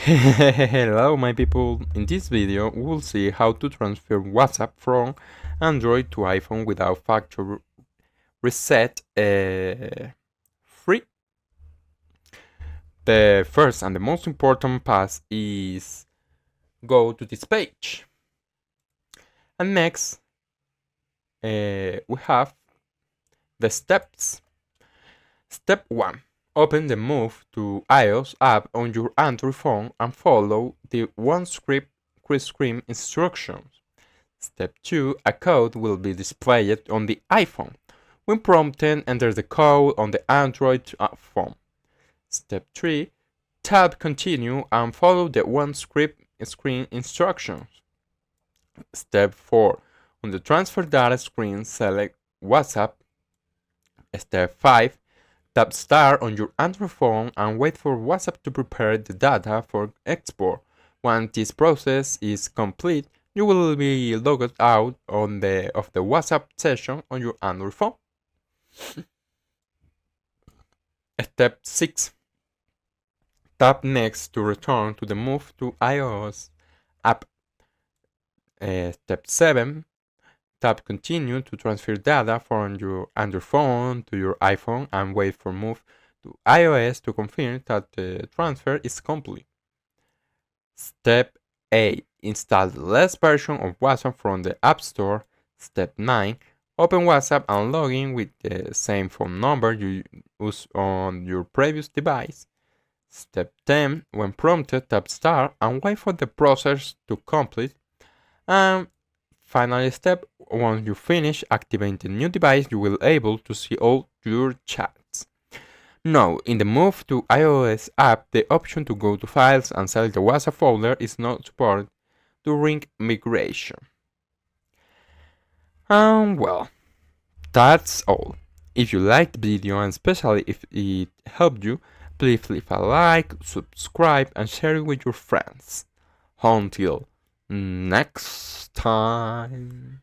Hello my people, in this video we'll see how to transfer WhatsApp from Android to iPhone without factory reset free. The first and the most important pass is go to this page. And next we have the steps. Step 1. Open the Move to iOS app on your Android phone and follow the OneScript screen instructions. Step 2. A code will be displayed on the iPhone. When prompted, enter the code on the Android phone. Step 3. Tap Continue and follow the OneScript screen instructions. Step 4. On the Transfer Data screen, select WhatsApp. Step 5. Tap Start on your Android phone and wait for WhatsApp to prepare the data for export. Once this process is complete, you will be logged out of the WhatsApp session on your Android phone. Step 6. Tap Next to return to the Move to iOS app. Step 7. Tap Continue to transfer data from your Android phone to your iPhone and wait for Move to iOS to confirm that the transfer is complete. Step 8. Install the latest version of WhatsApp from the App Store. Step 9. Open WhatsApp and log in with the same phone number you used on your previous device. Step 10. When prompted, tap Start and wait for the process to complete. And final step, once you finish activating the new device, you will be able to see all your chats. Now, in the Move to iOS app, the option to go to Files and select the WhatsApp folder is not supported during migration. And well, that's all. If you liked the video and especially if it helped you, please leave a like, subscribe and share it with your friends. Until next time.